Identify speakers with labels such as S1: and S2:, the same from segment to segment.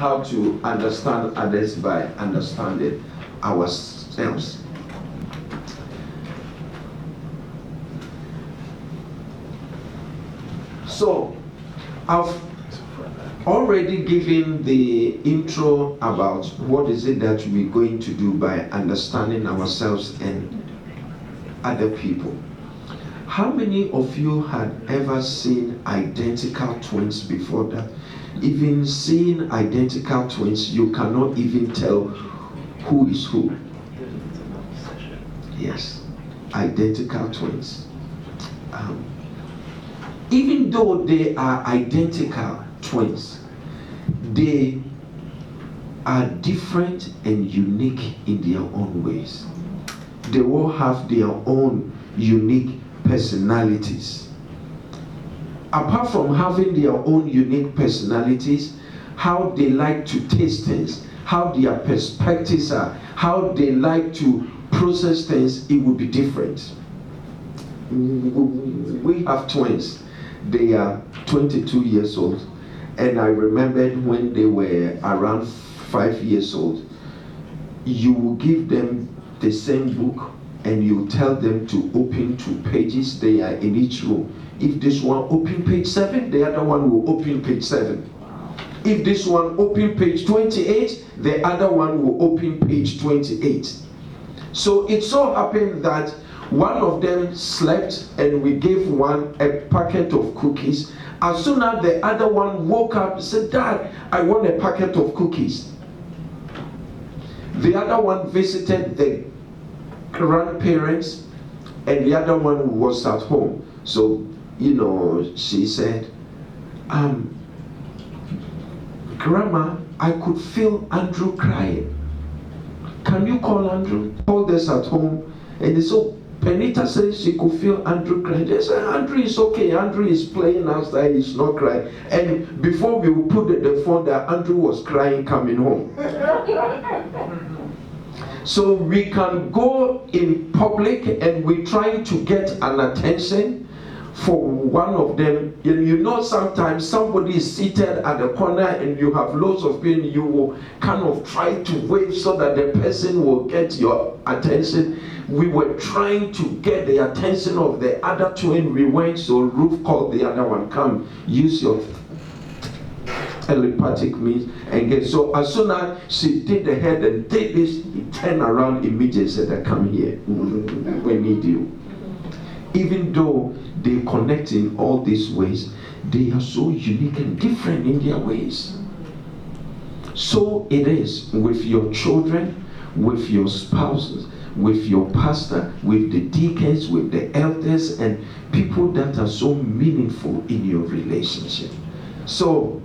S1: how to understand others by understanding ourselves. So, I've already given the intro about what is it that we're going to do by understanding ourselves and other people. How many of you had ever seen identical twins before that? Even seeing identical twins, you cannot even tell who is who. Yes, identical twins. Even though they are identical twins, they are different and unique in their own ways. They all have their own unique personalities. Apart from having their own unique personalities, how they like to taste things, how their perspectives are, how they like to process things, it will be different. We have twins. They are 22 years old, and I remembered when they were around 5 years old, you will give them the same book and you tell them to open 2 pages. They are in each room. If this one open page 7, the other one will open page 7. If this one open page 28, the other one will open page 28. So it so happened that one of them slept and we gave one a packet of cookies. As soon as the other one woke up and said, "Dad, I want a packet of cookies." The other one visited the grandparents and the other one was at home. So, she said, "Grandma, I could feel Andrew crying. Can you call Andrew?" Called us at home, and so Penita says she could feel Andrew crying. They said, "Andrew is okay. Andrew is playing outside. He's not crying." And before we would put the phone there, Andrew was crying coming home. So we can go in public and we're trying to get an attention for one of them. Sometimes somebody is seated at the corner and you have loads of pain. You will kind of try to wave so that the person will get your attention. We were trying to get the attention of the other twin. We went, so Ruth called the other one, "Come, use your telepathic means and get." So as soon as she did the head and did this, he turned around immediately and said, "Come here, we need you." Even though they connect in all these ways, they are so unique and different in their ways. So it is with your children, with your spouses, with your pastor, with the deacons, with the elders, and people that are so meaningful in your relationship. So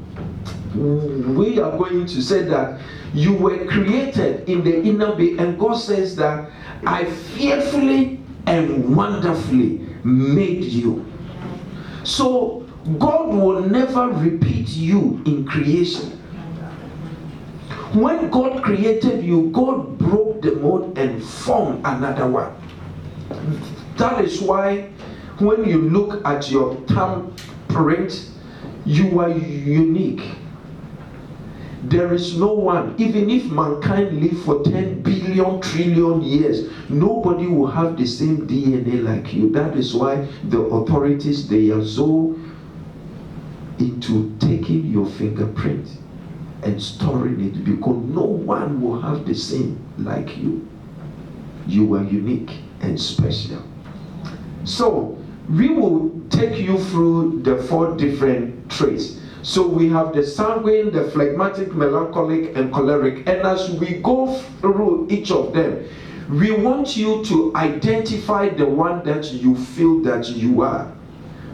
S1: we are going to say that you were created in the inner being, and God says that I fearfully and wonderfully made you. So God will never repeat you in creation. When God created you, God broke the mold and formed another one. That is why when you look at your thumbprint, you are unique. There is no one, even if mankind live for 10 billion trillion years, nobody will have the same DNA like you. That is why the authorities, they are so into taking your fingerprint and storing it, because no one will have the same like you. You are unique and special. So we will take you through the 4 different traits. So we have the sanguine, the phlegmatic, melancholic, and choleric. And as we go through each of them, we want you to identify the one that you feel that you are.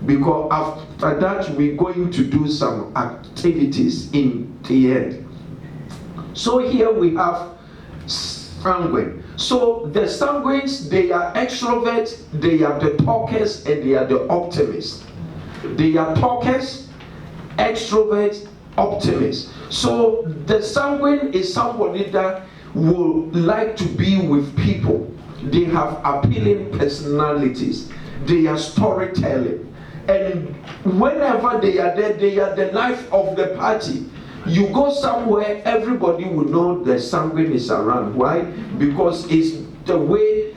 S1: Because after that, we're going to do some activities in the end. So here we have sanguine. So the sanguines, they are extroverts, they are the talkers, and they are the optimists. They are talkers, extroverts, optimists. So the sanguine is somebody that will like to be with people. They have appealing personalities. They are storytelling. And whenever they are there, they are the life of the party. You go somewhere, everybody will know the sanguine is around. Why? Because it's the way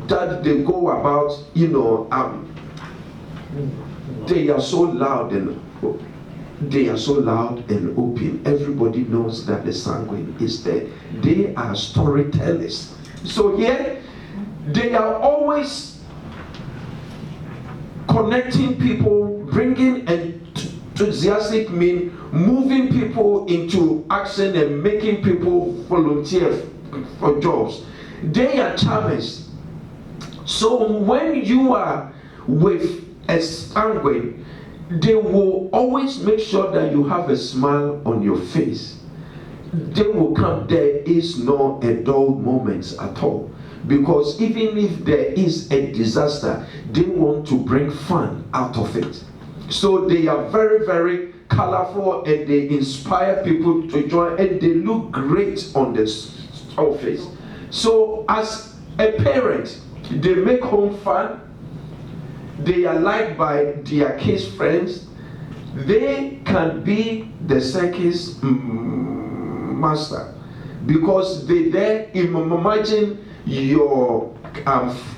S1: that they go about, they are so loud and open. Everybody knows that the sanguine is there. They are storytellers. So here, they are always connecting people, bringing enthusiastic mean, moving people into action and making people volunteer for jobs. They are charmers. So when you are with a sanguine, they will always make sure that you have a smile on your face. They will come, there is no dull moments at all. Because even if there is a disaster, they want to bring fun out of it. So they are very, very colorful and they inspire people to join and they look great on the surface. So as a parent, they make home fun. They are liked by their kids' friends. They can be the circus master because they there. Imagine your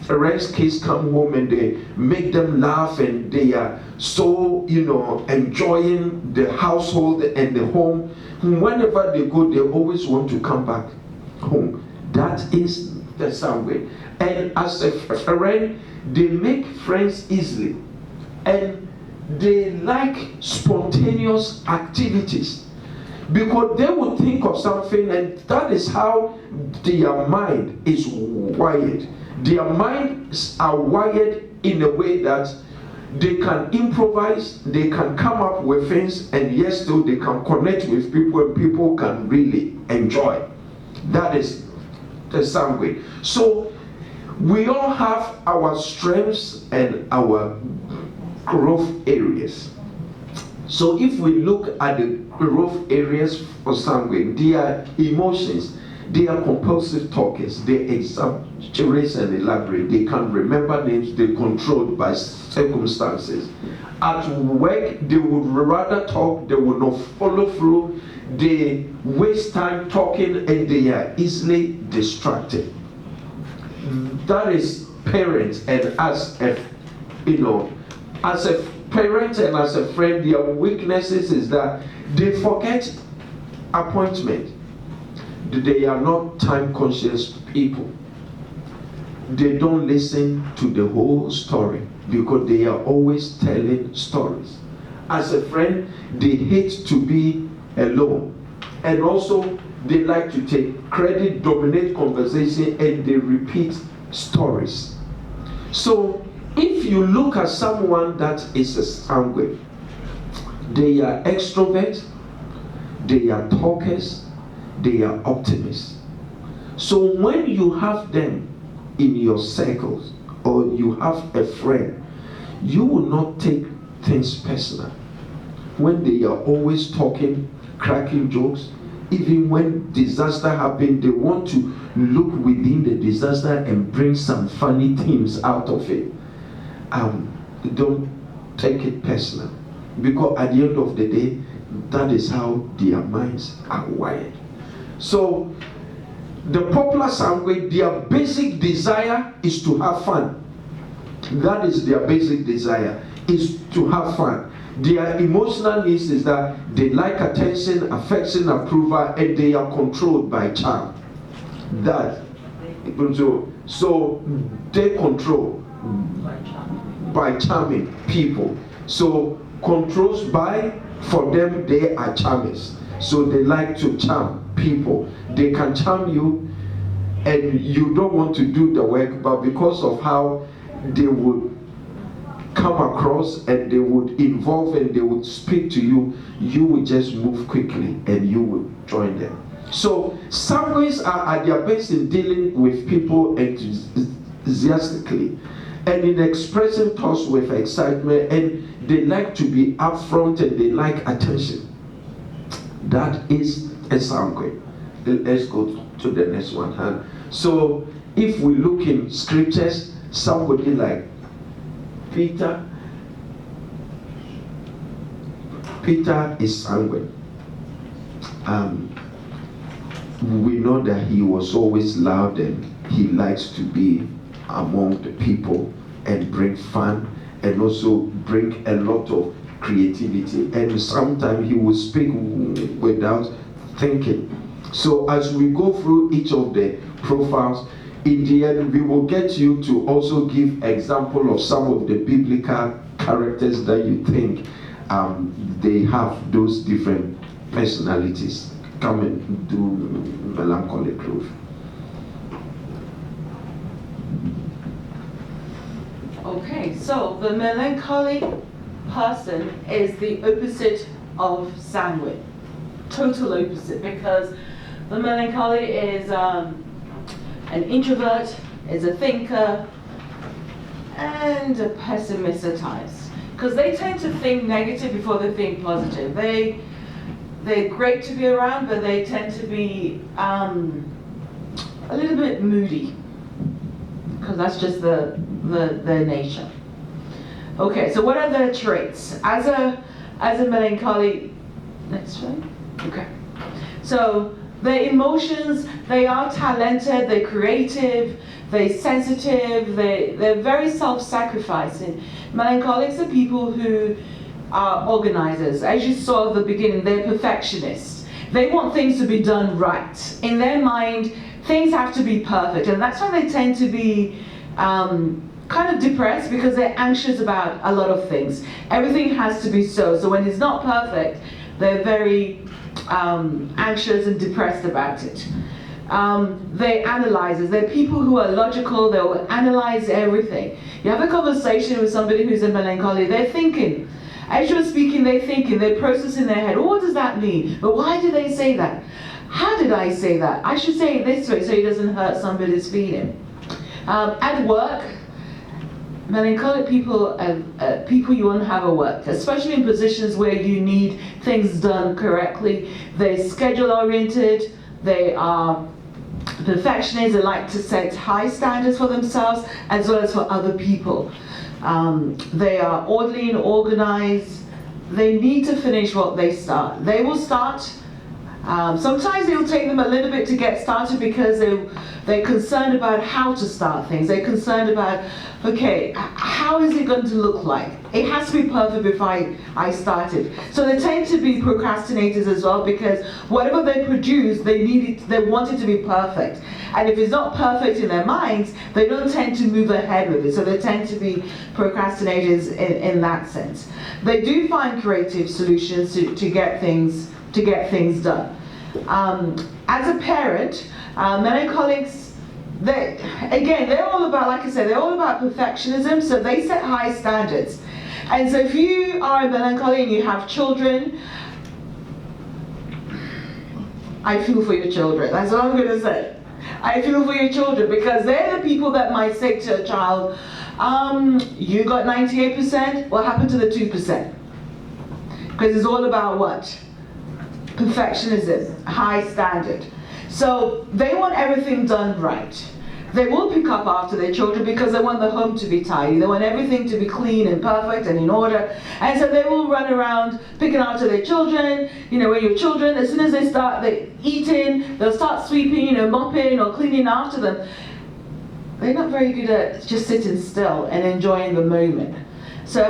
S1: friends' kids come home and they make them laugh and they are so enjoying the household and the home. Whenever they go, they always want to come back home. That is the sanguine. And as a friend, they make friends easily and they like spontaneous activities because they will think of something, and that is how their mind is wired. Their minds are wired in a way that they can improvise, they can come up with things, and yes, still they can connect with people and people can really enjoy. That is the sanguine. So we all have our strengths and our growth areas. So if we look at the growth areas for sanguine, they are emotions, they are compulsive talkers, they exaggerate and elaborate, they can remember names, they're controlled by circumstances. At work, they would rather talk, they will not follow through, they waste time talking, and they are easily distracted. That is parents, and as a parent and as a friend, their weaknesses is that they forget appointment. They are not time conscious people. They don't listen to the whole story because they are always telling stories. As a friend, they hate to be alone, and also they like to take credit, dominate conversation, and they repeat stories. So if you look at someone that is a sanguine, they are extroverts, they are talkers, they are optimists. So when you have them in your circles or you have a friend, you will not take things personal. When they are always talking, cracking jokes, even when disaster happens, they want to look within the disaster and bring some funny things out of it. Don't take it personal, because at the end of the day, that is how their minds are wired. So the popular sanguine, their basic desire is to have fun. That is their basic desire, is to have fun. Their emotional needs is that they like attention, affection, approval, and they are controlled by charm. That so they control by charming people. So controls by, for them, they are charmers. So they like to charm people. They can charm you and you don't want to do the work, but because of how they would come across and they would involve and they would speak to you, you would just move quickly and you would join them. So sanguines are at their best in dealing with people enthusiastically and in expressing thoughts with excitement, and they like to be upfront and they like attention. That is a sanguine. Let's go to the next one. So if we look in scriptures, somebody like Peter is sanguine. we know that he was always loud and he likes to be among the people and bring fun and also bring a lot of creativity, and sometimes he will speak without thinking. So as we go through each of the profiles, in the end we will get you to also give example of some of the biblical characters that you think they have those different personalities. Come and do Melancholic Grove.
S2: Okay, so the melancholic person is the opposite of sanguine. Total opposite, because the melancholy is an introvert, is a thinker, and a pessimist at times. Because they tend to think negative before they think positive. They're great to be around, but they tend to be a little bit moody, because that's just their nature. Okay, so what are their traits? As a melancholy, next one. Okay, so their emotions, they are talented, they're creative, they're sensitive, they're very self-sacrificing. Melancholics are people who are organizers. As you saw at the beginning, they're perfectionists. They want things to be done right. In their mind, things have to be perfect, and that's why they tend to be kind of depressed, because they're anxious about a lot of things. Everything has to be so when it's not perfect, they're very anxious and depressed about it. They're analyzers. They're people who are logical. They'll analyze everything. You have a conversation with somebody who's a melancholy, they're thinking. As you're speaking, they're thinking, they're processing in their head. Oh, what does that mean? But why did they say that? How did I say that? I should say it this way so it doesn't hurt somebody's feeling. At work, melancholic people are people you want to have at work, especially in positions where you need things done correctly. They're schedule oriented, they are perfectionists, they like to set high standards for themselves as well as for other people. They are orderly and organized. They need to finish what they start. They will start. Sometimes it will take them a little bit to get started because they're concerned about how to start things. They're concerned about, okay, how is it going to look like? It has to be perfect before I start it. So they tend to be procrastinators as well, because whatever they produce, they want it to be perfect. And if it's not perfect in their minds, they don't tend to move ahead with it. So they tend to be procrastinators in that sense. They do find creative solutions to get things done. As a parent, melancholics, they're all about, like I said, they're all about perfectionism, so they set high standards. And so if you are a melancholy and you have children, I feel for your children. That's what I'm going to say. I feel for your children, because they're the people that might say to a child, you got 98%, what happened to the 2%? Because it's all about what? Perfectionism, high standard. So they want everything done right. They will pick up after their children because they want the home to be tidy. They want everything to be clean and perfect and in order. And so they will run around picking after their children. You know, when your children, as soon as they start eating, they'll start sweeping, mopping or cleaning after them. They're not very good at just sitting still and enjoying the moment. So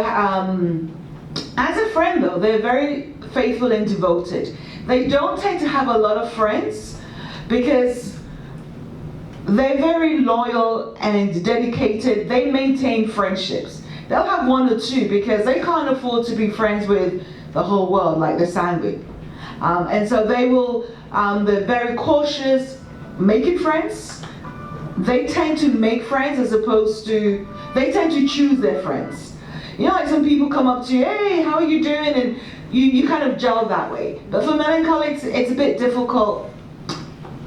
S2: as a friend though, they're very faithful and devoted. They don't tend to have a lot of friends because they're very loyal and dedicated. They maintain friendships. They'll have one or two because they can't afford to be friends with the whole world like the sanguine. And so they will, they're very cautious, making friends. They tend to make friends as opposed to, they tend to choose their friends. You know, like some people come up to you, hey, how are you doing? And you kind of gel that way. But for melancholics, it's a bit difficult.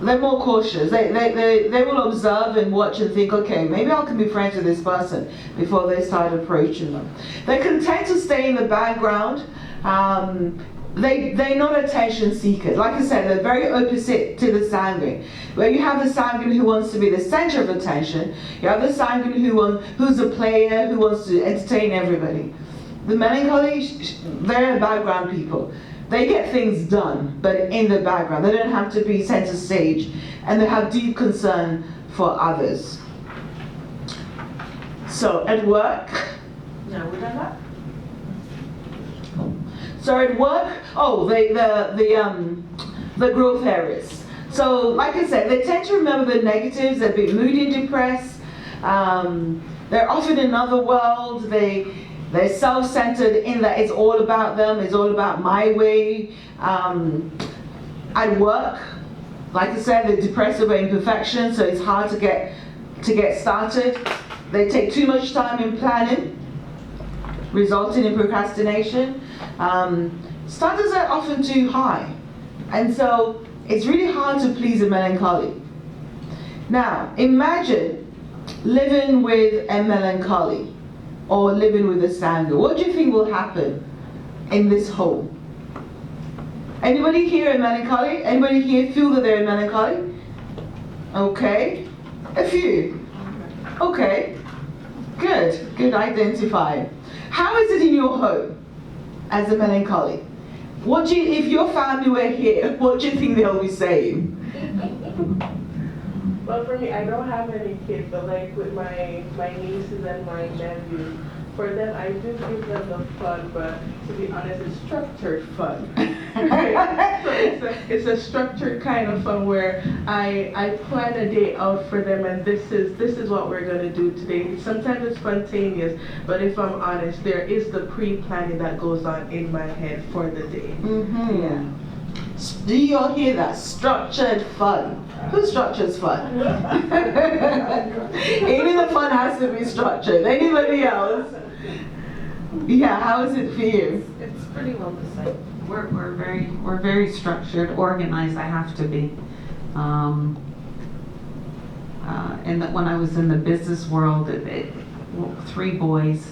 S2: They're more cautious. They will observe and watch and think, okay, maybe I can be friends with this person before they start approaching them. They're content to stay in the background. They're not attention seekers. Like I said, they're very opposite to the sanguine. Where you have the sanguine who wants to be the center of attention, you have the sanguine who's a player, who wants to entertain everybody. The melancholy, they're background people. They get things done, but in the background. They don't have to be center stage, and they have deep concern for others. So at work, no, we done that. So at work, the growth areas. So like I said, they tend to remember the negatives. They're a bit moody and depressed. They're often in another world. They're self-centered in that it's all about them. It's all about my way. At work, like I said, they're depressed over imperfection, so it's hard to get started. They take too much time in planning, resulting in procrastination. Standards are often too high, and so it's really hard to please a melancholy. Now, imagine living with a melancholy or living with a sanguine. What do you think will happen in this home? Anybody here a melancholy? Anybody here feel that they're a melancholy? Okay, a few. Okay, good identify. How is it in your home as a melancholy? If your family were here, what do you think they'll be saying?
S3: Well, for me, I don't have any kids, but like with my nieces and my nephews, for them, I do give them the fun, but to be honest, it's structured fun. Right? So it's a structured kind of fun where I plan a day out for them, and this is what we're going to do today. Sometimes it's spontaneous, but if I'm honest, there is the pre-planning that goes on in my head for the day.
S2: Mm-hmm.
S3: Yeah.
S2: Do you all hear that? Structured fun. Who structures fun? Even the fun has to be structured. Anybody else? Yeah, how is it for you?
S4: It's pretty well the same. We're very structured, organized. I have to be. And that when I was in the business world, 3 boys.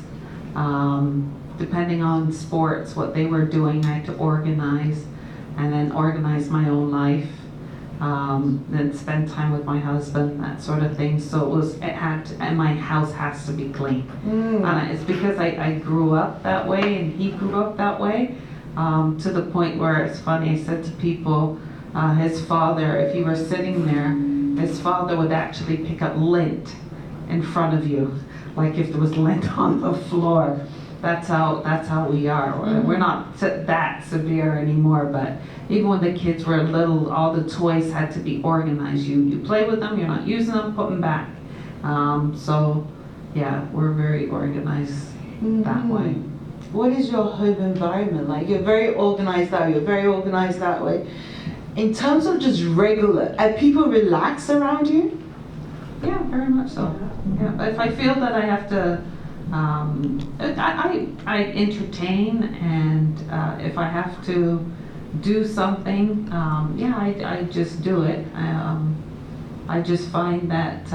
S4: Depending on sports, what they were doing, I had to organize, and then organize my own life. Then spend time with my husband, that sort of thing. So and my house has to be clean. It's because I grew up that way, and he grew up that way, to the point where it's funny. I said to people, his father, if you were sitting there, his father would actually pick up lint in front of you, like if there was lint on the floor. That's how we are. We're not that severe anymore, but even when the kids were little, all the toys had to be organized. You play with them, you're not using them, put them back. So yeah, we're very organized that way.
S2: What is your home environment like? You're very organized that way, you're very organized that way. In terms of just regular, are people relaxed around you?
S4: Yeah, very much so. Yeah, but if I feel that I have to, I entertain, and if I have to do something, I just do it. I just find that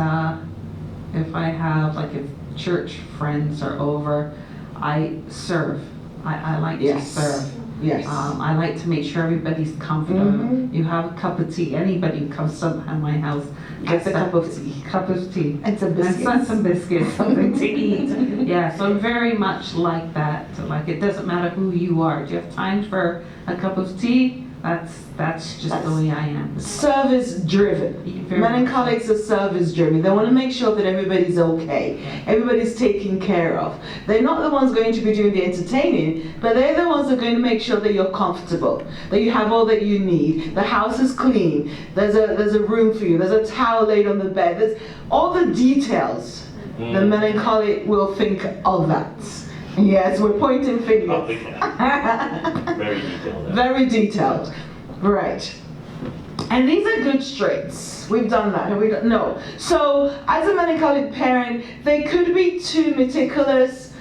S4: if I have, like, if church friends are over, I serve. I like to serve.
S2: Yes.
S4: I like to make sure everybody's comfortable. You have a cup of tea. Anybody who comes to my house gets a cup of tea.
S2: And some biscuits.
S4: And some biscuits, something to eat. Yeah, so I'm very much like that. Like, it doesn't matter who you are. Do you have time for a cup of tea? That's just the way I am.
S2: Service driven. Melancholics are service driven. They want to make sure that everybody's okay. Everybody's taken care of. They're not the ones going to be doing the entertaining, but they're the ones that are going to make sure that you're comfortable, that you have all that you need. The house is clean. There's a room for you. There's a towel laid on the bed. There's all the details. The melancholic will think of that. Yes, we're pointing fingers.
S5: Oh, yeah. Very detailed.
S2: Very detailed. Right. And these are good traits. We've done that. Have we done? No. So, as a melancholic parent, they could be too meticulous,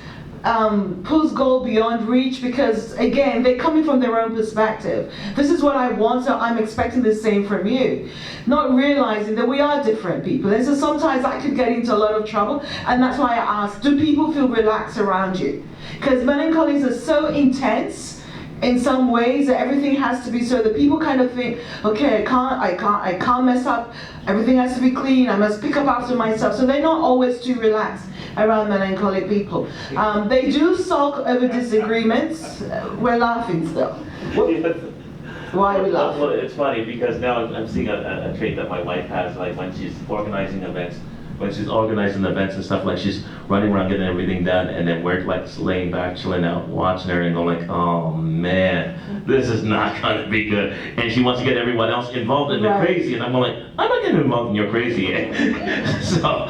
S2: push goal beyond reach, because, again, they're coming from their own perspective. This is what I want, so I'm expecting the same from you. Not realizing that we are different people. And so sometimes I could get into a lot of trouble, and that's why I ask, do people feel relaxed around you? Because melancholies are so intense in some ways, that everything has to be so that people kind of think, okay, I can't mess up. Everything has to be clean. I must pick up after myself. So they're not always too relaxed around melancholic people. They do sulk over disagreements. We're laughing still. Why are we laughing?
S5: Well, it's funny because now I'm seeing a trait that my wife has, like when she's organizing events. When she's organizing events and stuff, like she's running around getting everything done, and then we're like laying back, chilling out, watching her, and going like, "Oh man, this is not gonna be good." And she wants to get everyone else involved in the
S2: Right.
S5: crazy, and I'm like, "I'm not getting involved in your crazy." So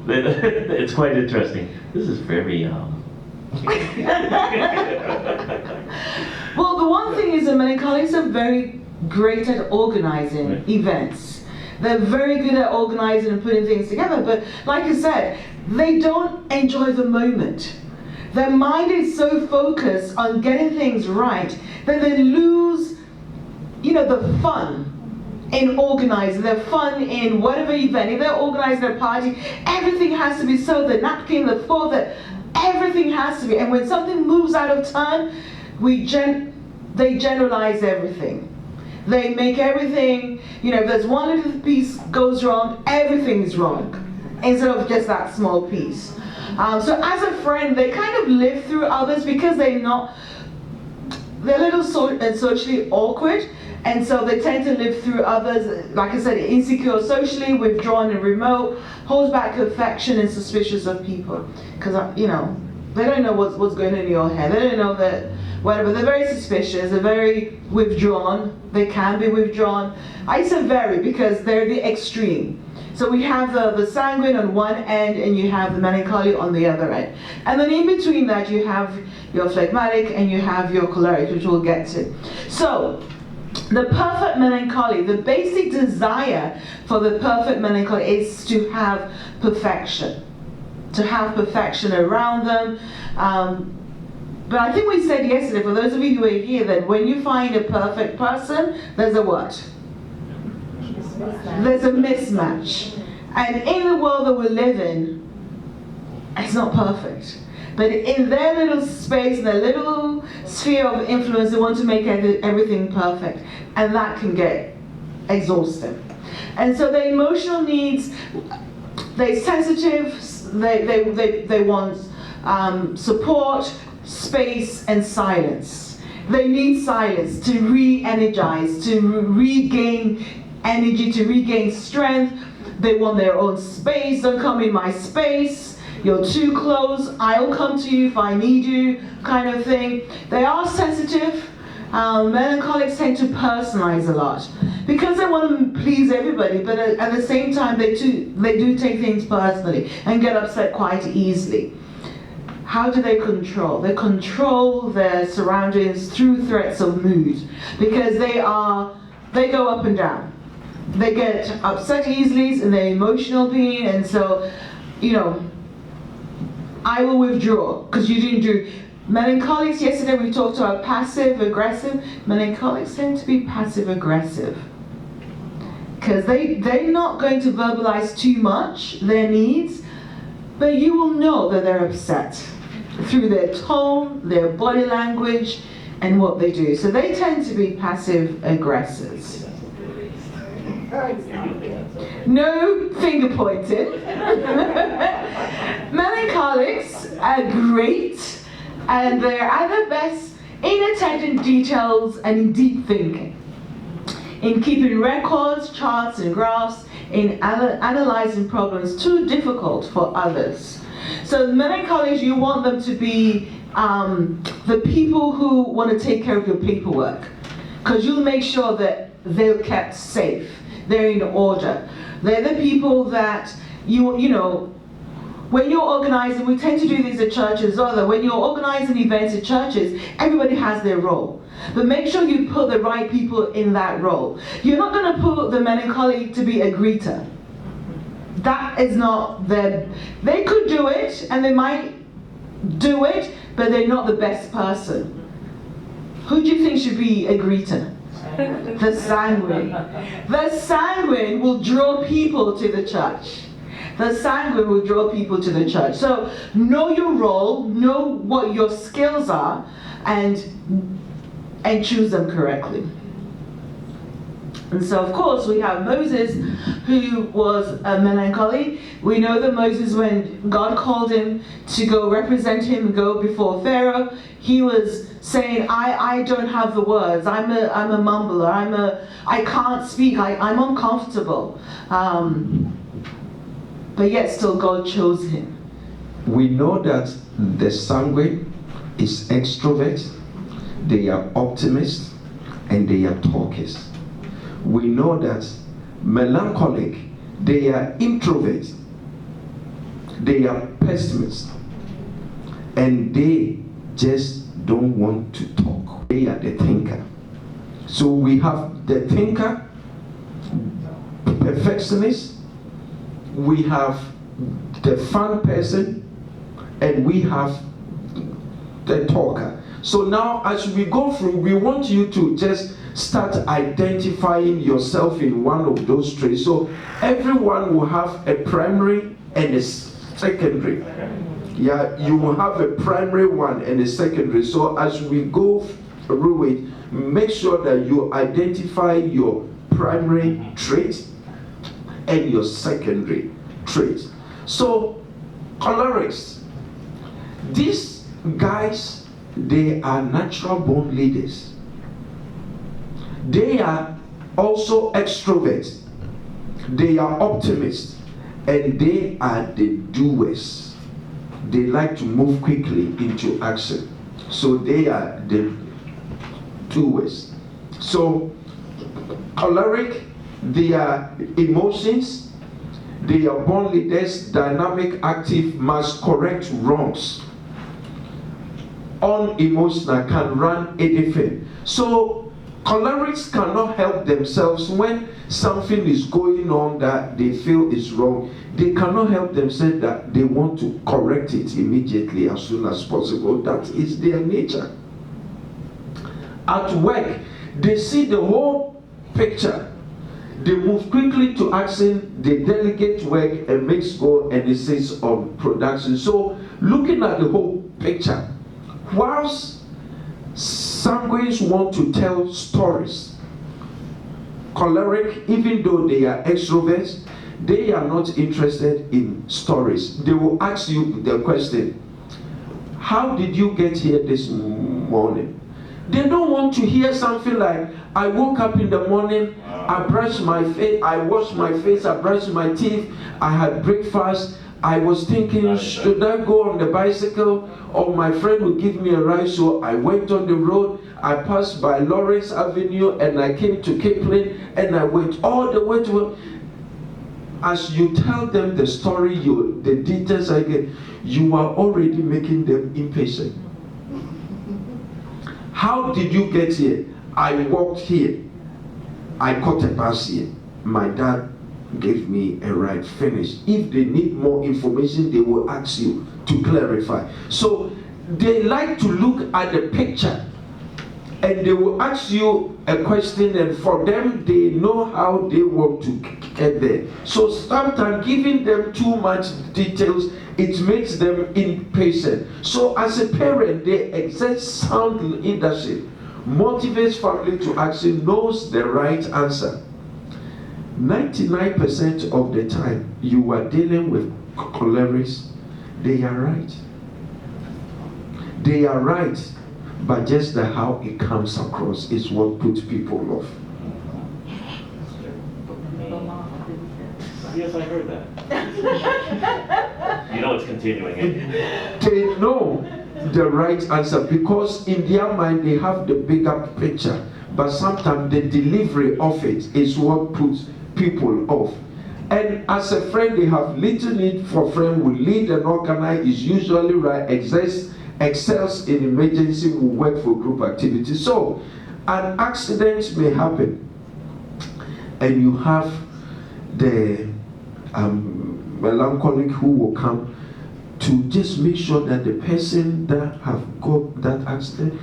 S5: it's quite interesting. This is very
S2: Well, the one thing is that melancholics are very great at organizing
S5: Right.
S2: events. They're very good at organizing and putting things together, but like I said, they don't enjoy the moment. Their mind is so focused on getting things right that they lose, the fun in organizing, the fun in whatever event. If they're organizing a party, everything has to be so, the napkin, the fork, everything has to be. And when something moves out of turn, they generalize everything. They make everything, if there's one little piece goes wrong, everything's wrong, instead of just that small piece. So as a friend, they kind of live through others because they're a little socially awkward, and so they tend to live through others, like I said, insecure socially, withdrawn and remote, holds back affection and suspicious of people. Because, they don't know what's going on in your head. They don't know that, whatever. They're very suspicious. They're very withdrawn. They can be withdrawn. I say very because they're the extreme. So we have the sanguine on one end and you have the melancholy on the other end. And then in between that you have your phlegmatic and you have your choleric, which we'll get to. So the perfect melancholy, the basic desire for the perfect melancholy is to have perfection. To have perfection around them. But I think we said yesterday, for those of you who were here, that when you find a perfect person, there's a what? There's a mismatch. And in the world that we live in, it's not perfect. But in their little space, in their little sphere of influence, they want to make everything perfect. And that can get exhausting. And so their emotional needs, they're sensitive, they want support, space, and silence. They need silence to re-energize, to regain energy, to regain strength. They want their own space. Don't come in my space. You're too close. I'll come to you if I need you, kind of thing. They are sensitive. Melancholics tend to personalize a lot because they want to please everybody, but at the same time they do take things personally and get upset quite easily. How do they control? They control their surroundings through threats of mood because they go up and down. They get upset easily in their emotional being, and so, I will withdraw because you didn't do. Melancholics, yesterday we talked about passive aggressive. Melancholics tend to be passive aggressive because they're not going to verbalize too much their needs, but you will know that they're upset through their tone, their body language, and what they do. So they tend to be passive aggressors. No finger pointing. Melancholics are great, and they're at their best in attention details and in deep thinking, in keeping records, charts, and graphs, in analyzing problems too difficult for others. So melancholics, you want them to be the people who want to take care of your paperwork, because you'll make sure that they're kept safe, they're in order. They're the people that when you're organizing, we tend to do these at churches, or when you're organizing events at churches, everybody has their role. But make sure you put the right people in that role. You're not going to put the melancholy to be a greeter. That is not their. They could do it, and they might do it, but they're not the best person. Who do you think should be a greeter? The sanguine. The sanguine will draw people to the church. The sanguine will draw people to the church. So know your role, know what your skills are, and choose them correctly. And so, of course, we have Moses, who was a melancholy. We know that Moses, when God called him to go represent him, go before Pharaoh, he was saying, I don't have the words. I'm a mumbler. I can't speak. I'm uncomfortable. But yet still God chose him.
S1: We know that the sanguine is extrovert, they are optimists, and they are talkers. We know that melancholic, they are introverts, they are pessimists, and they just don't want to talk. They are the thinker. So we have the thinker, perfectionist, we have the fun person, and we have the talker. So now as we go through, we want you to just start identifying yourself in one of those traits. So everyone will have a primary and a secondary. Yeah, you will have a primary one and a secondary. So as we go through it, make sure that you identify your primary trait and your secondary trait. So cholerics, these guys, they are natural born leaders. They are also extroverts. They are optimists, and they are the doers. They like to move quickly into action. So they are the doers. So choleric, their emotions, they are born leaders, dynamic, active, must correct wrongs. Unemotional, can run anything. So cholerics cannot help themselves when something is going on that they feel is wrong. They cannot help themselves that they want to correct it immediately as soon as possible. That is their nature. At work, they see the whole picture. They move quickly to action, they delegate work and makes go and insist on production. So looking at the whole picture, whilst sanguines want to tell stories, choleric, even though they are extroverts, they are not interested in stories. They will ask you the question, how did you get here this morning? They don't want to hear something like, I woke up in the morning, I brushed my face, I washed my face, I brushed my teeth, I had breakfast, I was thinking, should I go on the bicycle or my friend will give me a ride? So I went on the road, I passed by Lawrence Avenue and I came to Kipling and I went all the way to... As you tell them the story, the details I get, you are already making them impatient. How did you get here? I walked here. I caught a bus here. My dad gave me a ride, finished. If they need more information, they will ask you to clarify. So they like to look at the picture and they will ask you a question, and for them, they know how they want to get there. So sometimes giving them too much details, it makes them impatient. So as a parent, they exert sound leadership, motivates family to action, knows the right answer. 99% of the time you are dealing with cholerics, they are right. They are right, but just how it comes across is what puts people off.
S5: Yes, I heard that. You know it's continuing.
S1: They know the right answer because in their mind they have the bigger picture, but sometimes the delivery of it is what puts people off. And as a friend, they have little need for friend who lead and organize, is usually right, excels in emergency, will work for group activities. So an accident may happen and you have the melancholic who will come to just make sure that the person that have got that accident,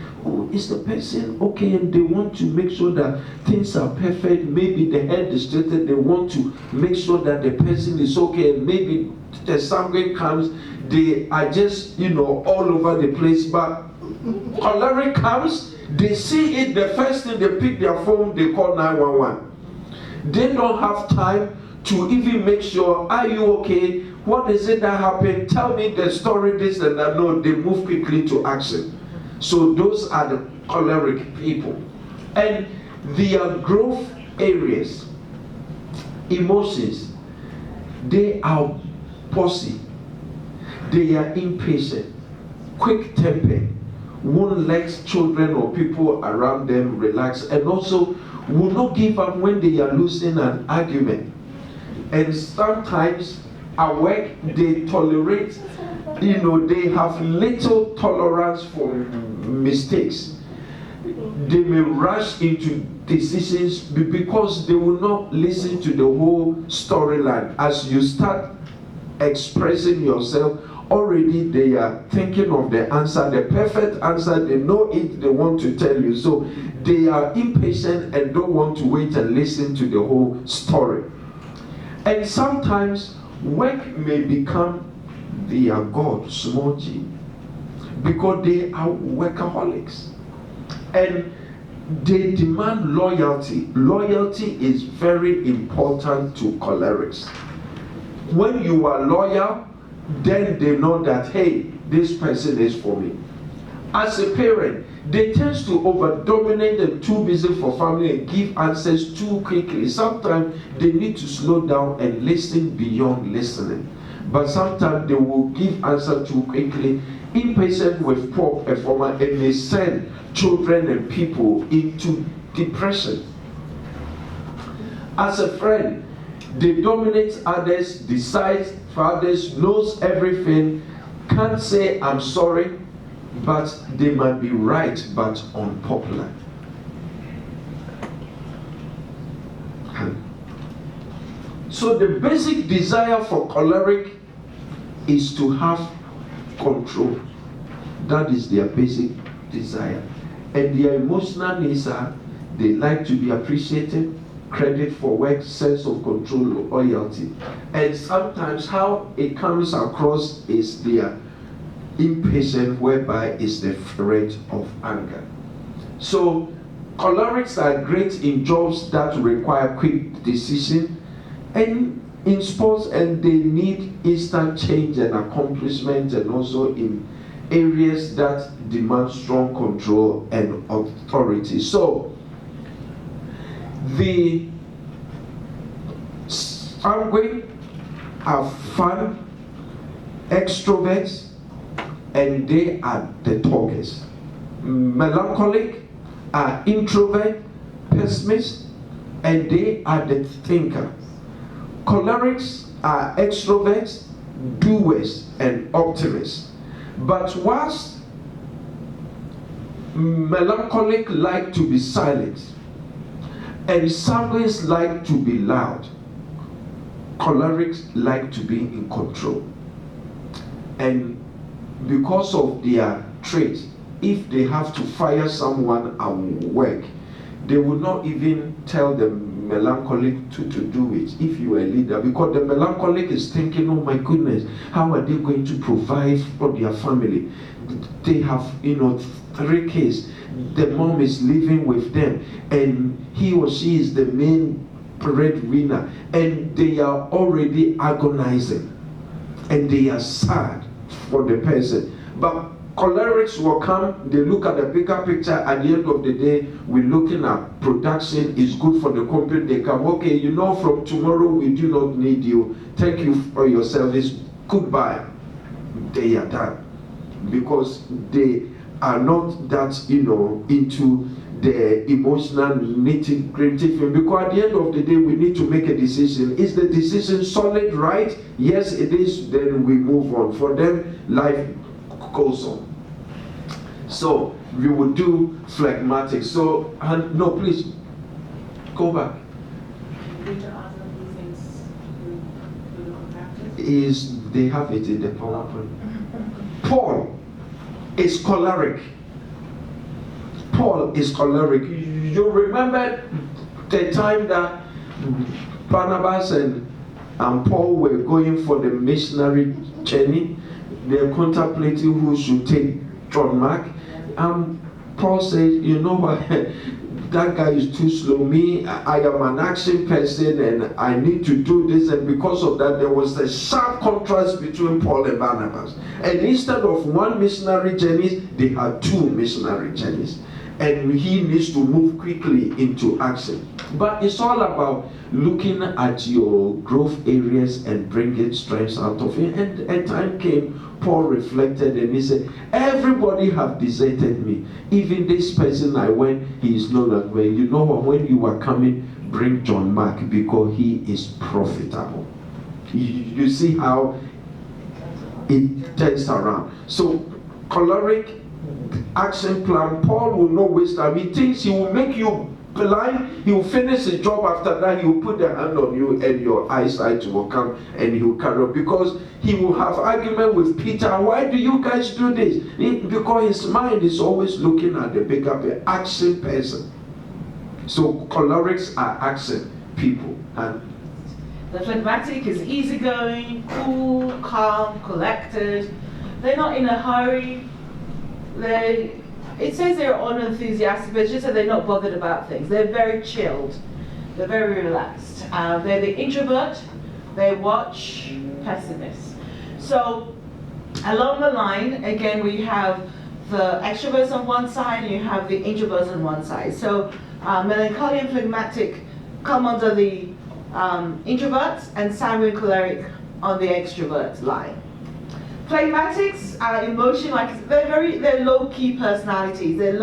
S1: is the person okay? And they want to make sure that things are perfect. Maybe the head is straightened, they want to make sure that the person is okay. And maybe the sanguine comes, they are just, all over the place. But choleric comes, they see it, the first thing they pick their phone, they call 911. They don't have time to even make sure, are you okay? What is it that happened? Tell me the story, this and that. No, they move quickly to action. So those are the choleric people. And their growth areas, emotions, they are bossy, they are impatient, quick-tempered, won't let children or people around them relax, and also will not give up when they are losing an argument. And sometimes at work they tolerate, they have little tolerance for mistakes. They may rush into decisions because they will not listen to the whole storyline. As you start expressing yourself, already they are thinking of the answer, the perfect answer. They know it, they want to tell you. So they are impatient and don't want to wait and listen to the whole story. And sometimes work may become their God, small g, because they are workaholics. And they demand loyalty. Loyalty is very important to cholerics. When you are loyal, then they know that, hey, this person is for me. As a parent, they tend to over-dominate and too busy for family and give answers too quickly. Sometimes they need to slow down and listen beyond listening. But sometimes they will give answer too quickly, impatient with poor performance, and may send children and people into depression. As a friend, they dominate others, decide for others, knows everything, can't say I'm sorry, but they might be right but unpopular. So the basic desire for choleric is to have control. That is their basic desire. And their emotional needs are, they like to be appreciated, credit for work, sense of control, loyalty. And sometimes how it comes across is their impatient, whereby it's the threat of anger. So cholerics are great in jobs that require quick decision and in sports, and they need instant change and accomplishment, and also in areas that demand strong control and authority. So the sanguine are fun, extroverts, and they are the talkers. Melancholic are introvert, pessimists, and they are the thinker. Cholerics are extroverts, doers, and optimists. But whilst melancholic like to be silent, and sanguines like to be loud, cholerics like to be in control. And because of their trait, if they have to fire someone at work, they will not even tell the melancholic to do it if you are a leader, because the melancholic is thinking, oh my goodness, how are they going to provide for their family? They have 3 kids, the mom is living with them, and he or she is the main breadwinner, and they are already agonizing and they are sad for the person. But cholerics will come, they look at the bigger picture. At the end of the day, we're looking at production is good for the company. They come, okay, from tomorrow we do not need you. Thank you for your service. Goodbye. They are done. Because they are not that, into the emotional nitty-gritty thing. Because at the end of the day, we need to make a decision. Is the decision solid, right? Yes, it is. Then we move on. For them, life goes on. So we will do phlegmatic. So, no, please go back. They have it in the PowerPoint. Paul is choleric. Paul is choleric. You remember the time that Barnabas and Paul were going for the missionary journey? They're contemplating who should take John Mark. Paul said, you know what, that guy is too slow. Me, I am an action person and I need to do this. And because of that, there was a sharp contrast between Paul and Barnabas. And instead of one missionary journey, they had two missionary journeys. And he needs to move quickly into action. But it's all about looking at your growth areas and bringing strengths out of it. And time came, Paul reflected and he said, everybody have deserted me. Even this person I went, he is not that way. You know what, when you are coming, bring John Mark because he is profitable. You see how it turns around. So, choleric action plan, Paul will not waste time. He thinks he will make you blind, he will finish his job. After that, he will put the hand on you and your eyesight will come and he will carry on, because he will have argument with Peter. Why do you guys do this? Because his mind is always looking at the bigger action person. So cholerics are action people. And
S2: the phlegmatic is easygoing, cool, calm, collected. They're not in a hurry. It says they're unenthusiastic, but it's just that they're not bothered about things. They're very chilled. They're very relaxed. They're the introvert. They watch pessimists. So along the line, again, we have the extroverts on one side and you have the introverts on one side. So melancholy and phlegmatic come under the introverts and sanguine choleric on the extrovert line. Phlegmatics are emotion, like they're low-key personalities. They're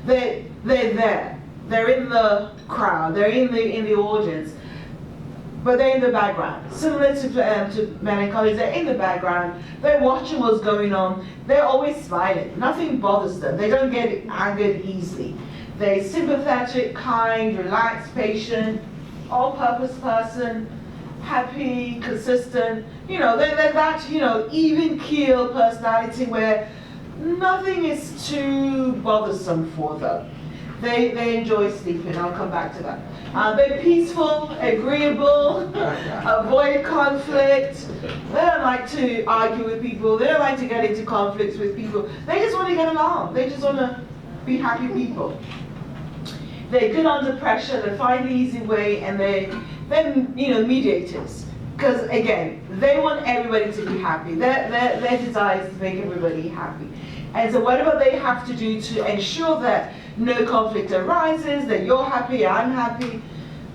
S2: there. They're in the crowd. They're in the audience, but they're in the background. Similar to melancholy, they're in the background. They're watching what's going on. They're always smiling. Nothing bothers them. They don't get angered easily. They're sympathetic, kind, relaxed, patient, all-purpose person. Happy, consistent, they're that, even keel personality where nothing is too bothersome for them. They enjoy sleeping. I'll come back to that. They're peaceful, agreeable, avoid conflict. They don't like to argue with people. They don't like to get into conflicts with people. They just want to get along. They just want to be happy people. They're good under pressure. They find the easy way, and they're mediators. Because again, they want everybody to be happy. Their desire is to make everybody happy. And so whatever they have to do to ensure that no conflict arises, that you're happy, I'm happy,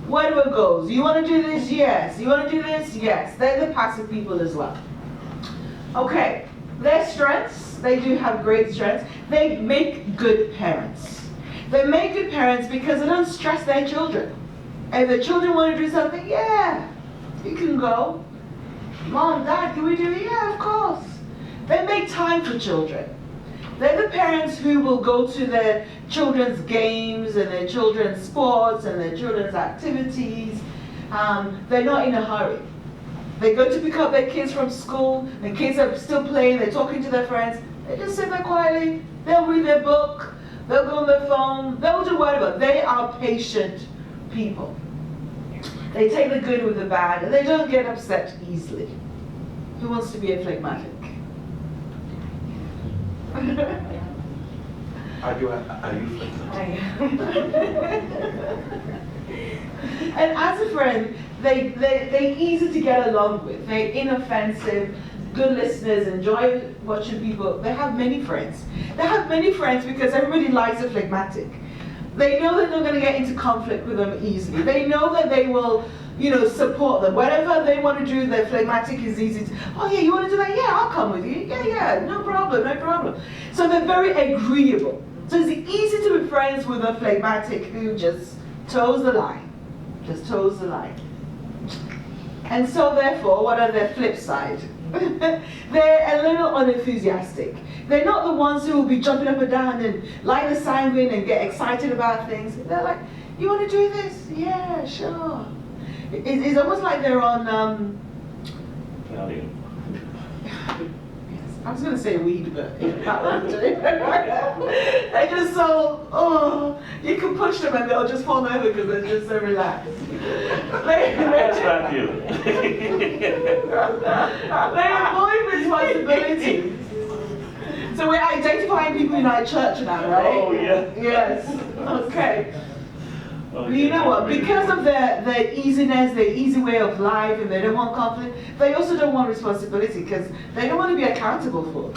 S2: whatever goes. You want to do this? Yes. You want to do this? Yes. They're the passive people as well. Okay, their strengths, they do have great strengths. They make good parents. They make good parents because they don't stress their children. If the children want to do something, yeah, you can go. Mom, Dad, can we do it? Yeah, of course. They make time for children. They're the parents who will go to their children's games and their children's sports and their children's activities. They're not in a hurry. They go to pick up their kids from school, the kids are still playing, they're talking to their friends. They just sit there quietly. They'll read their book. They'll go on their phone. They'll do whatever. They are patient people. They take the good with the bad, and they don't get upset easily. Who wants to be a phlegmatic?
S1: are you
S2: And as a friend, they're easy to get along with. They're inoffensive, good listeners, enjoy watching people. They have many friends. They have many friends because everybody likes a phlegmatic. They know that they're not going to get into conflict with them easily. They know that they will, support them. Whatever they want to do, the phlegmatic is easy to, oh yeah, you want to do that? Yeah, I'll come with you. Yeah, no problem. So they're very agreeable. So it's easy to be friends with a phlegmatic who just toes the line. And so therefore, what are their flip side? They're a little unenthusiastic. They're not the ones who will be jumping up and down and like the sanguine and get excited about things. They're like, you want to do this? Yeah, sure. It's almost like they're on I was going to say weed, but that won't do it. They're just so, you can push them and they'll just fall over because they're just so relaxed.
S5: That's not you.
S2: They avoid responsibilities. So we're identifying people in our church now, right?
S5: Oh, yeah.
S2: Yes. Okay.
S5: Oh,
S2: You
S5: yeah.
S2: know what? Because of their easiness, their easy way of life, and they don't want conflict, they also don't want responsibility because they don't want to be accountable for.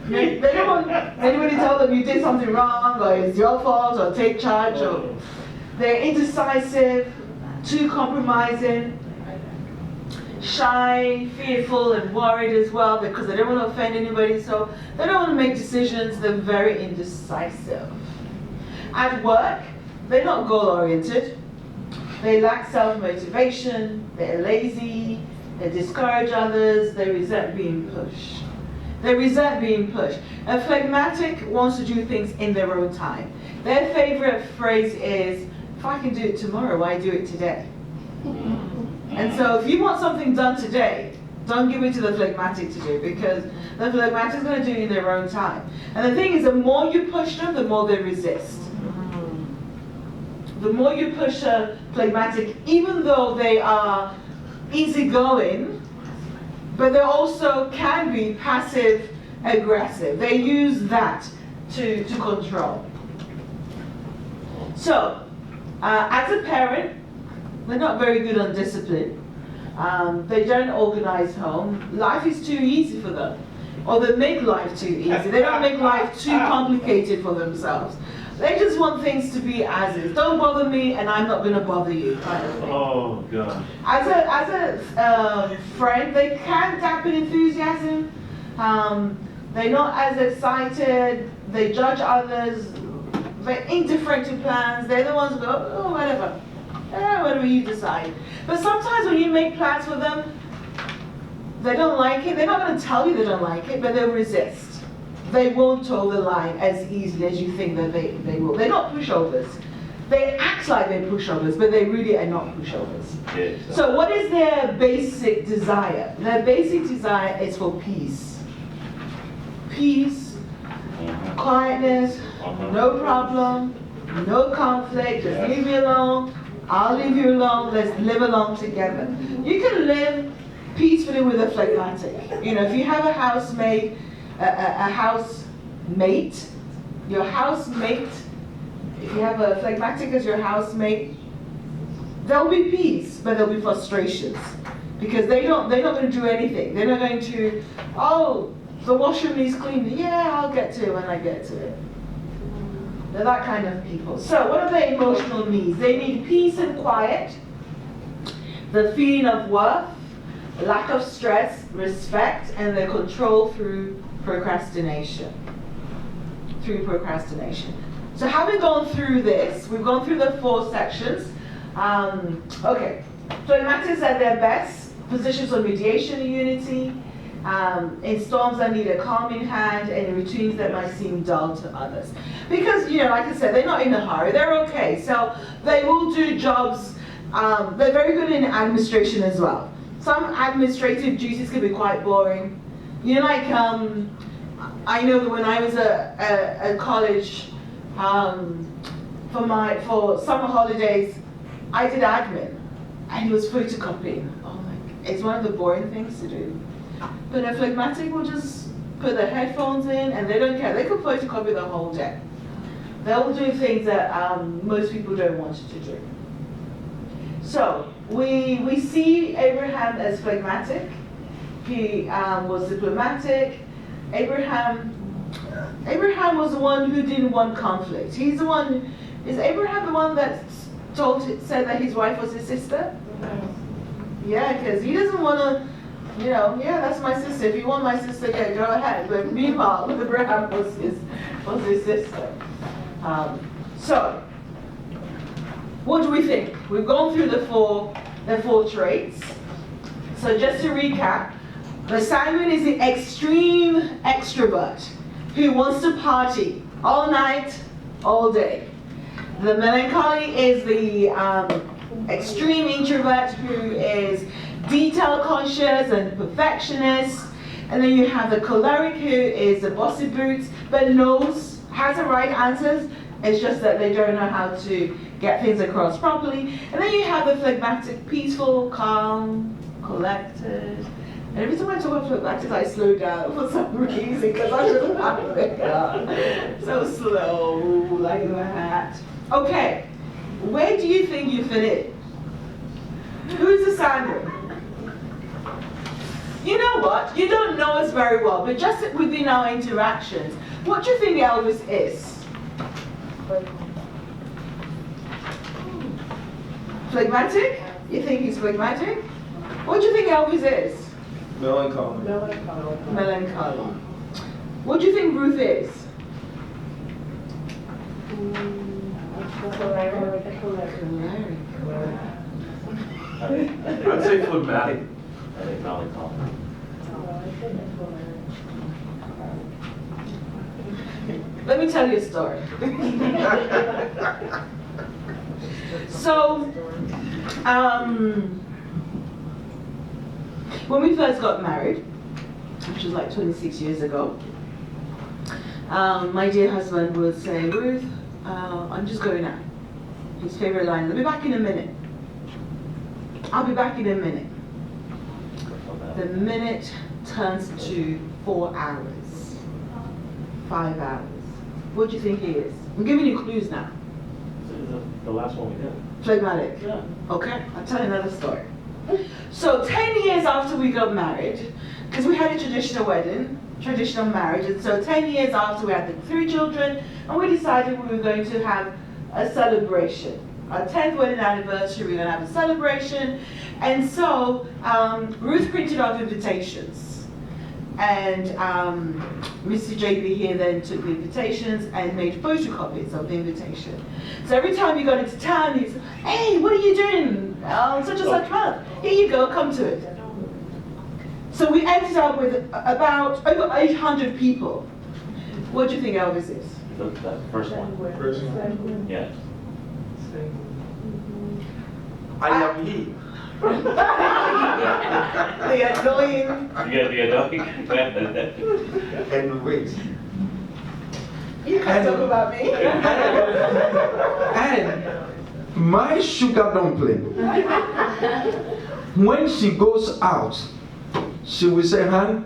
S2: They don't want anybody to tell them you did something wrong or it's your fault or take charge or they're indecisive, too compromising, shy, fearful and worried as well because they don't want to offend anybody, so they don't want to make decisions. They're very indecisive. At work, they're not goal-oriented. They lack self-motivation, they're lazy, they discourage others, they resent being pushed. They resent being pushed. A phlegmatic wants to do things in their own time. Their favorite phrase is, if I can do it tomorrow, why do it today? And so if you want something done today, don't give it to the phlegmatic to do because the phlegmatic is going to do it in their own time. And the thing is, the more you push them, the more they resist. The more you push a phlegmatic, even though they are easygoing, but they also can be passive aggressive. They use that to control. So, as a parent, they're not very good on discipline. They don't organize home. Life is too easy for them. Or they make life too easy. They don't make life too complicated for themselves. They just want things to be as is. Don't bother me and I'm not going to bother you, kind of thing.
S5: Oh, God.
S2: As a friend, they can dampen enthusiasm. They're not as excited. They judge others. They're indifferent to plans. They're the ones who go, oh, whatever. Whatever you decide. But sometimes when you make plans for them, they don't like it. They're not going to tell you they don't like it, but they'll resist. They won't toe the line as easily as you think that they will. They're not pushovers. They act like they're pushovers, but they really are not pushovers.
S5: Yeah.
S2: So what is their basic desire? Their basic desire is for peace. Peace, quietness, no problem, no conflict, just leave me alone, I'll leave you alone, let's live along together. You can live peacefully with a phlegmatic. You know, if you have a housemate, your housemate, if you have a phlegmatic as your housemate, there'll be peace, but there'll be frustrations. Because they're not going to do anything. They're not going to, oh, the washroom needs cleaning. Yeah, I'll get to it when I get to it. They're that kind of people. So what are their emotional needs? They need peace and quiet, the feeling of worth, lack of stress, respect, and the control through procrastination. So having gone through this, we've gone through the 4 sections. Okay, phlegmatics at their best, positions of mediation and unity, in storms that need a calming hand, and in routines that might seem dull to others. Because, you know, like I said, they're not in a hurry, they're okay. So they will do jobs, they're very good in administration as well. Some administrative duties can be quite boring. You know, like, I know that when I was at college, for summer holidays, I did admin, and it was photocopying. Oh my, it's one of the boring things to do. But a phlegmatic will just put their headphones in, and they don't care. They can photocopy the whole day. They'll do things that most people don't want to do. So we see Abraham as phlegmatic. He was diplomatic. Abraham was the one who didn't want conflict. He's the one. Is Abraham the one that said that his wife was his sister? Yeah, because he doesn't want to. You know, yeah, that's my sister. If you want my sister, yeah, go ahead. But meanwhile, Abraham was his sister. So, what do we think? We've gone through the four traits. So just to recap, the sanguine is the extreme extrovert who wants to party all night, all day. The melancholy is the extreme introvert who is detail conscious and perfectionist. And then you have the choleric who is a bossy brute but has the right answers. It's just that they don't know how to get things across properly. And then you have the phlegmatic, peaceful, calm, collected, And every time I talk about phlegmatics, I slow down for some reason because I just have it so slow like that. Okay, where do you think you fit in? Who's the sanguine? You know what? You don't know us very well, but just within our interactions, what do you think Elvis is? Phlegmatic? You think he's phlegmatic? What do you think Elvis is?
S1: Melancholy.
S2: Melancholy. What do you think Ruth is?
S1: I'd say phlegmatic.
S5: I think melancholy.
S2: Let me tell you a story. So, when we first got married, which was like 26 years ago, my dear husband would say, Ruth, I'm just going out. His favorite line, I'll be back in a minute. I'll be back in a minute. The minute turns to 4 hours, 5 hours. What do you think he is? I'm giving you clues now.
S5: The last one we did.
S2: Phlegmatic?
S5: Yeah.
S2: Okay, I'll tell you another story. So 10 years after we got married, because we had a traditional wedding, traditional marriage, and so 10 years after we had the 3 children, and we decided we were going to have a celebration. Our 10th wedding anniversary, we were going to have a celebration, and so Ruth printed off invitations. And Mr. JB here then took the invitations and made photocopies of the invitation. So every time you got into town, he's, hey, what are you doing? Such and such month. Here you go, come to it. So we ended up with about over 800 people. What do you think Elvis is?
S5: The first one. Yeah.
S1: I am he.
S2: The annoying.
S5: You get the annoying.
S1: And wait.
S2: You can't talk about me.
S1: And my sugar dumpling, when she goes out, she will say, "Han,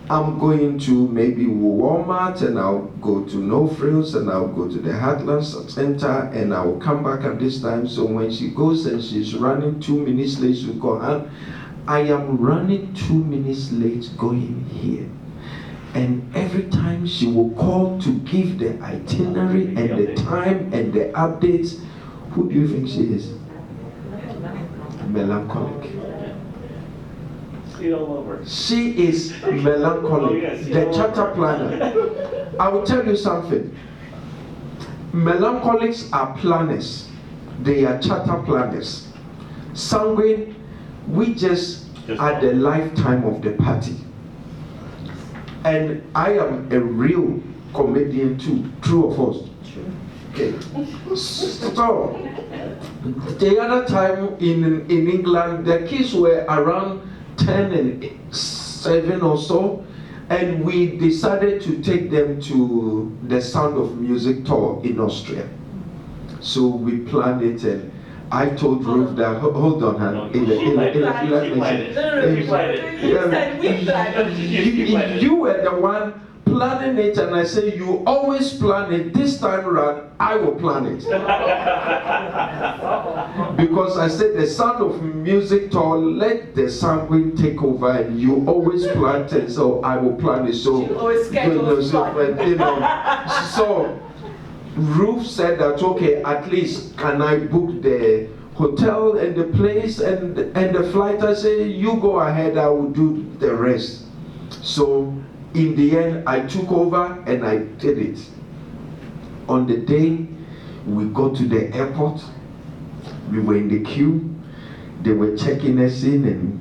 S1: I'm going to maybe Walmart, and I'll go to No Frills, and I'll go to the Heartland Center, and I will come back at this time." So when she goes and she's running 2 minutes late, she'll call, "Han, I am running 2 minutes late going here." And every time she will call to give the itinerary and the time and the updates, who do you think she is? Melancholic.
S5: See it all over.
S1: She is melancholic,
S5: Oh, yes,
S1: the
S5: yeah.
S1: charter planner. I will tell you something. Melancholics are planners. They are charter planners. Sanguine, we just at the lifetime of the party. And I am a real comedian too. True or false? True. Okay. So, the other time in England, the kids were around 10 and 7 or so, and we decided to take them to the Sound of Music tour in Austria. So we planned it, and I told Ruth that, hold on,
S5: No,
S1: Han.
S5: she planned it. She planned it. She planned it.
S2: You said we planned.
S1: You were the one planning it, and I said, you always plan it. This time around, I will plan it. Because I said the Sound of Music tour, let the Sanguine take over, and you always plan it, so I will plan it. So,
S2: You always schedule
S1: so Ruth said that, okay, at least can I book the hotel and the place and the flight? I say, you go ahead, I will do the rest. So in the end, I took over and I did it. On the day we got to the airport, we were in the queue. They were checking us in, and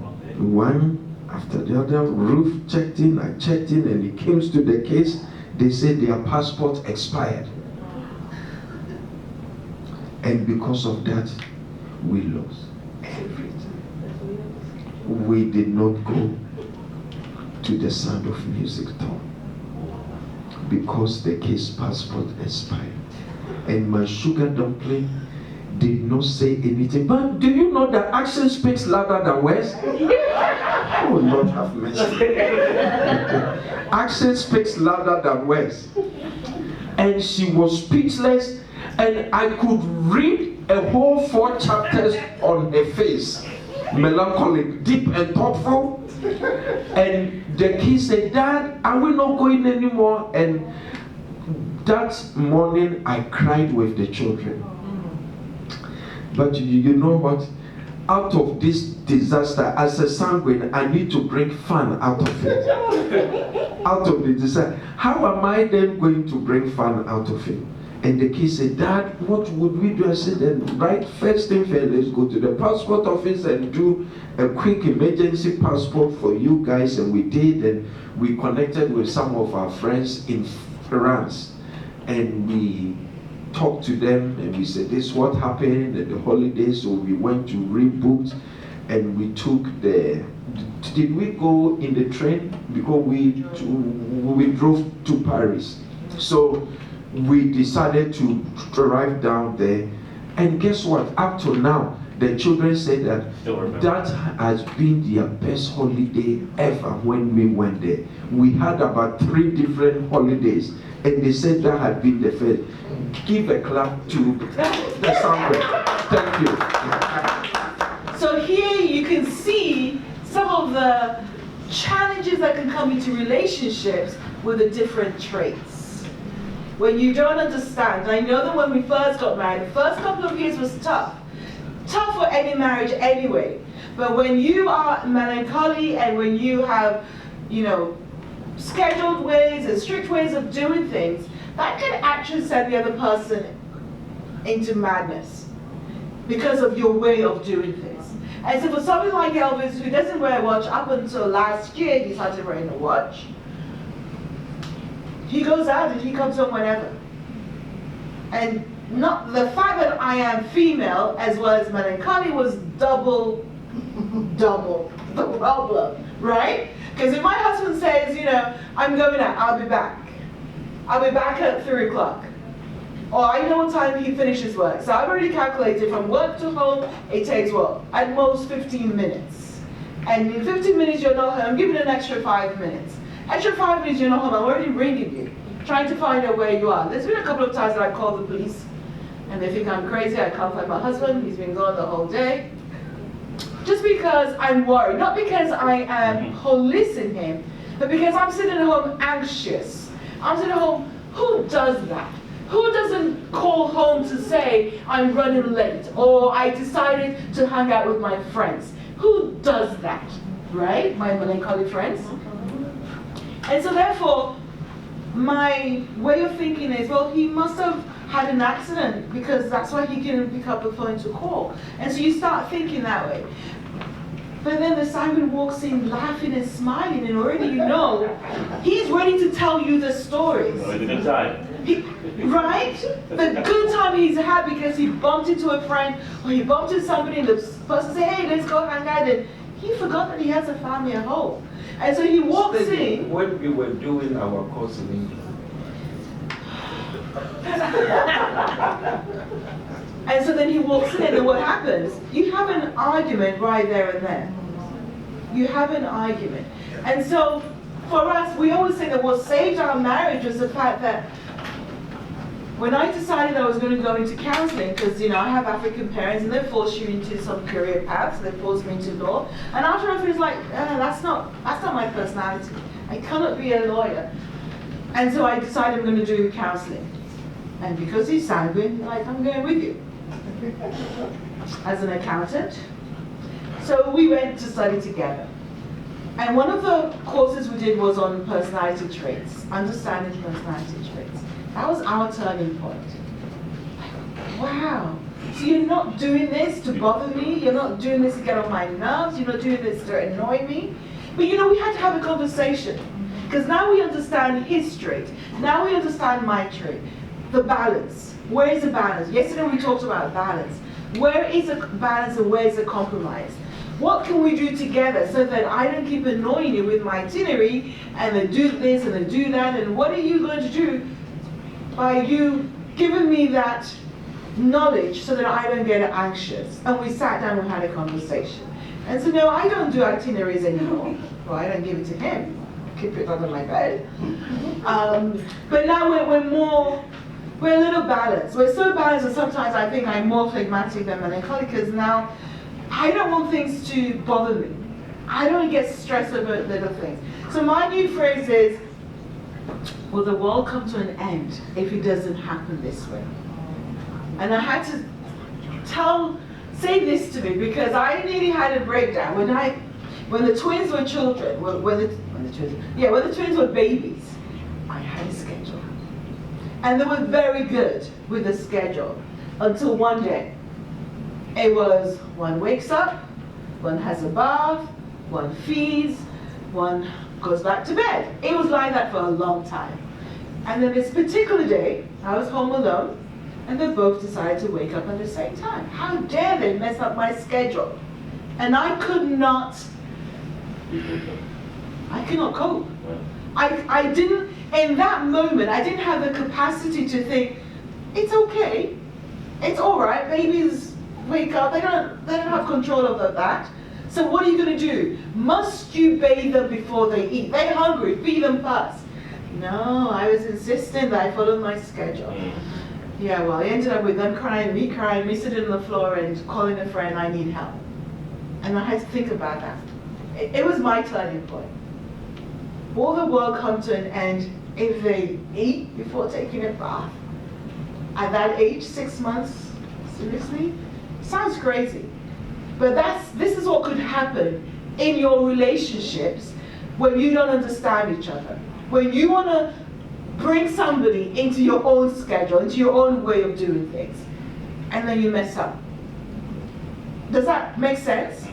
S1: one after the other, Ruth checked in, I checked in, and it came to the case. They said their passport expired. And because of that, we lost everything. We did not go to the Sound of Music tour because the case passport expired. And my sugar dumpling, did not say anything. But do you know that action speaks louder than words? Oh Lord, have mercy. Action speaks louder than words. And she was speechless, and I could read a whole 4 chapters on her face. Melancholic, deep and thoughtful. And the kids said, Dad, are we not going anymore? And that morning I cried with the children. But you know what? Out of this disaster, as a sanguine, I need to bring fun out of it. Out of the disaster. How am I then going to bring fun out of it? And the kids said, Dad, what would we do? I said, then right, first thing first, let's go to the passport office and do a quick emergency passport for you guys. And we did, and we connected with some of our friends in France. And we talked to them, and we said, this is what happened at the holidays. So we went to reboot, and we took did we go in the train? Because we drove to Paris. So we decided to drive down there, and guess what? Up to now, the children said that has been their best holiday ever when we went there. We had about 3 different holidays, and they said that had been the first. Give a clap to the soundtrack. Thank you.
S2: So here you can see some of the challenges that can come into relationships with the different traits. When you don't understand, I know that when we first got married, the first couple of years was tough. Tough for any marriage anyway. But when you are melancholy and when you have, scheduled ways and strict ways of doing things, that can actually send the other person into madness because of your way of doing things. And so for somebody like Elvis, who doesn't wear a watch, up until last year he started wearing a watch. He goes out and he comes home whenever. And not the fact that I am female as well as melancholy was double the problem, right? Because if my husband says, I'm going out, I'll be back. I'll be back at 3 o'clock. Or I know what time he finishes work. So I've already calculated from work to home, it takes what? At most 15 minutes. And in 15 minutes you're not home, give it an extra 5 minutes. Extra 5 minutes you're not home, I'm already ringing you, trying to find out where you are. There's been a couple of times that I called the police and they think I'm crazy, I can't find my husband, he's been gone the whole day. Just because I'm worried, not because I am policing him, but because I'm sitting at home anxious. I'm sitting at home, who does that? Who doesn't call home to say, I'm running late, or I decided to hang out with my friends? Who does that, right? My melancholy friends. And so therefore, my way of thinking is, well, he must have had an accident because that's why he couldn't pick up the phone to call. And so you start thinking that way. But then the Simon walks in laughing and smiling, and already he's ready to tell you the stories.
S5: It's a good time.
S2: Right? The good time he's had because he bumped into a friend or he bumped into somebody and the person said, hey, let's go hang out. And he forgot that he has a family at home. And so he walks in.
S1: When we were doing our course in English.
S2: And so then he walks in, and what happens? You have an argument right there and then. You have an argument. And so for us, we always say that what saved our marriage was the fact that when I decided I was going to go into counseling, because I have African parents and they force you into some career paths, they forced me into law. And after I was like, that's not my personality. I cannot be a lawyer. And so I decided I'm going to do counseling. And because he's sanguine, I'm going with you. As an accountant. So we went to study together. And one of the courses we did was on personality traits, understanding personality traits. That was our turning point. Wow. So you're not doing this to bother me, you're not doing this to get on my nerves, you're not doing this to annoy me. But we had to have a conversation. Because now we understand his trait. Now we understand my trait. The balance. Where is the balance? Yesterday we talked about balance. Where is the balance and where is the compromise? What can we do together so that I don't keep annoying you with my itinerary and then do this and then do that, and what are you going to do by you giving me that knowledge so that I don't get anxious. And we sat down and had a conversation. And so no, I don't do itineraries anymore. Well, I don't give it to him. Keep it under my bed. But now we're a little balanced. We're so balanced that sometimes I think I'm more phlegmatic than melancholic, because now I don't want things to bother me. I don't get stressed over little things. So my new phrase is, will the world come to an end if it doesn't happen this way? And I had to say this to me, because I nearly had a breakdown when the twins were children. When the twins were babies, I had a schedule, and they were very good with the schedule until one day. It was one wakes up, one has a bath, one feeds, one goes back to bed. It was like that for a long time. And then this particular day, I was home alone, and they both decided to wake up at the same time. How dare they mess up my schedule? And I could not cope. I didn't, in that moment, I didn't have the capacity to think, it's okay, it's all right, babies wake up, they don't have control over that. So what are you going to do? Must you bathe them before they eat? They're hungry, feed them first. No, I was insistent that I followed my schedule. Yeah, well, I ended up with them crying, me sitting on the floor and calling a friend, I need help. And I had to think about that. It was my turning point. Will the world come to an end if they eat before taking a bath? At that age, 6 months, seriously? Sounds crazy. But this is what could happen in your relationships when you don't understand each other. When you want to bring somebody into your own schedule, into your own way of doing things, and then you mess up. Does that make sense?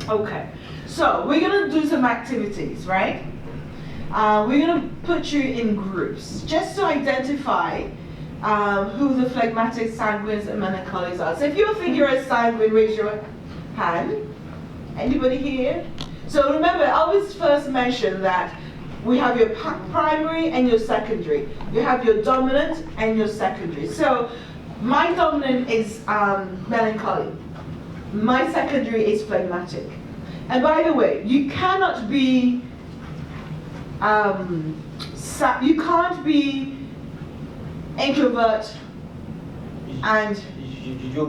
S2: Okay. So we're going to do some activities, right? We're going to put you in groups just to identify who the phlegmatic, sanguines, and melancholics are. So if you think you're a sanguine, raise your hand. Anybody here? So remember, I always first mentioned that we have your primary and your secondary. You have your dominant and your secondary. So my dominant is melancholy. My secondary is phlegmatic. And by the way, you cannot be introvert and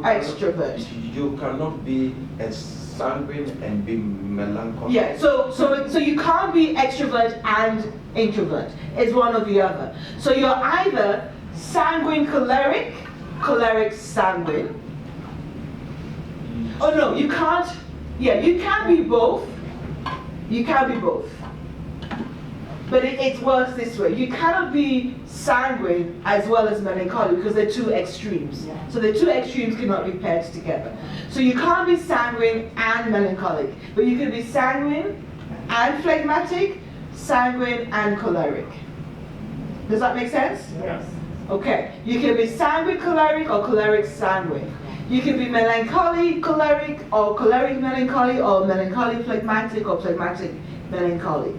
S2: extrovert.
S1: You cannot be a sanguine and be melancholic.
S2: Yeah, so you can't be extrovert and introvert. It's one or the other. So you're either sanguine choleric, choleric sanguine. Oh no, you can't. Yeah, you can be both. You can be both. But it works this way. You cannot be sanguine as well as melancholic because they're two extremes. So the two extremes cannot be paired together. So you can't be sanguine and melancholic, but you can be sanguine and phlegmatic, sanguine and choleric. Does that make sense?
S5: Yes.
S2: Okay. You can be sanguine choleric or choleric sanguine. You can be melancholy choleric or choleric melancholy or melancholy phlegmatic or phlegmatic melancholy.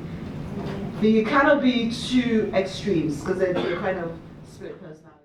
S2: But you cannot be two extremes because they're kind of split personality.